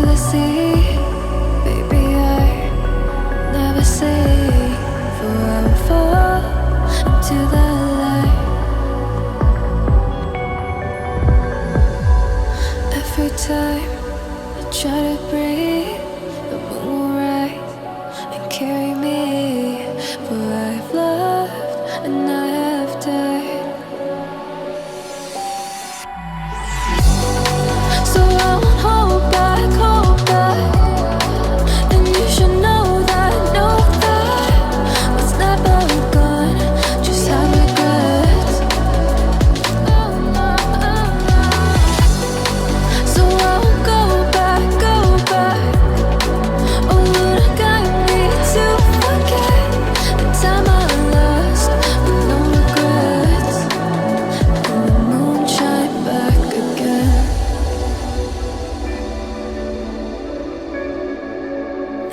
the sea. Baby, I never say, for I will fall into the light. Every time I try to breathe, the moon will rise and carry me. For I have loved and I have died. So I won't hold back, hold back. And you should know that what's never gone just have regrets. So I won't go back, go back. Oh, would I guide me to forget the time I lost with no regrets? And the moon shine back again.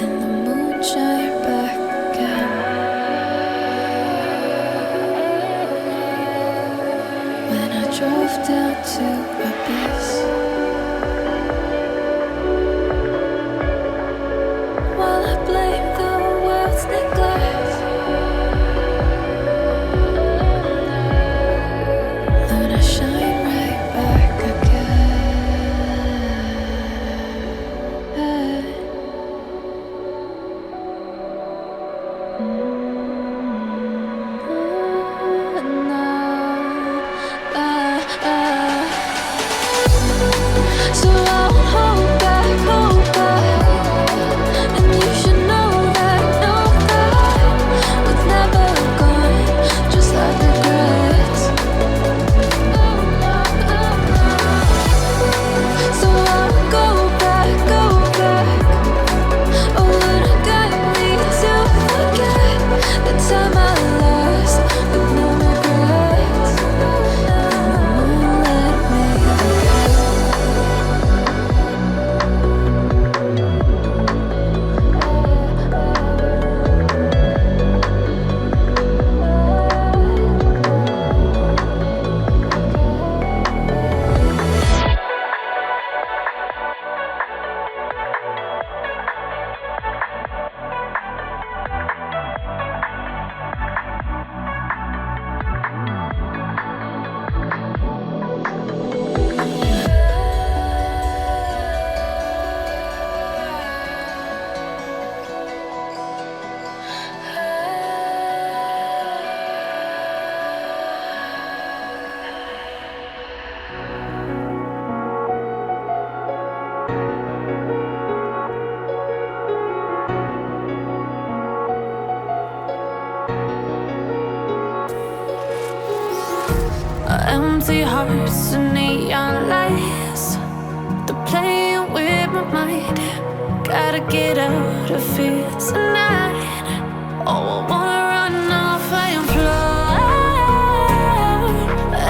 And the moon shine back again. When I drove down to Abyss, while I blame the world's neglect, then I shine right back again. So I won't hold back, hold back. And you should know that what's never gone just like regrets. So I won't go back, go back. Oh, would I guide me to forget the time I lost with no regrets? And the moon let me again. Empty hearts and neon lights, they're playing with my mind. Gotta get out of here tonight. Oh, I wanna run off and fly.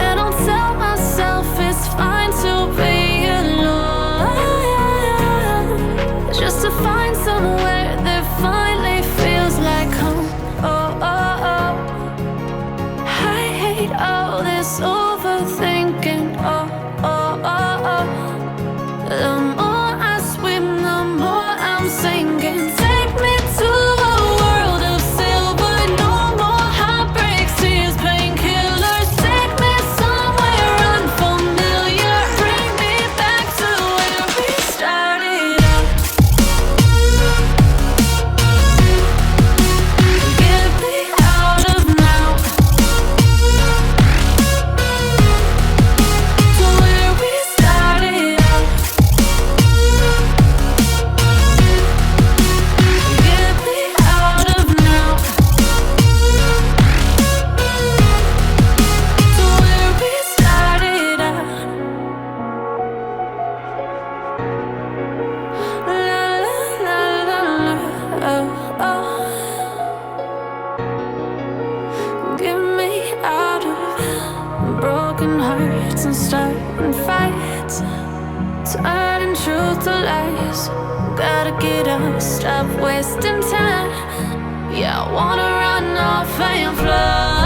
And I'll tell myself it's fine to be alone, just to find somewhere that finally feels like home. Oh, oh, oh. I hate all this overthinking. Oh, oh, oh, oh. The more I swim, the more I'm sinking. Take me to a world of silver. No more heartbreaks, tears, painkillers. Take me somewhere unfamiliar. Bring me back to where we started out. Get me out of now. To where we started out. Get me out of now. To where we started out. La la la la la. Oh, oh. Get me out of broken hearts and starting fights, turning truth to lies. Gotta get up, stop wasting time. Yeah, I wanna run off and fly.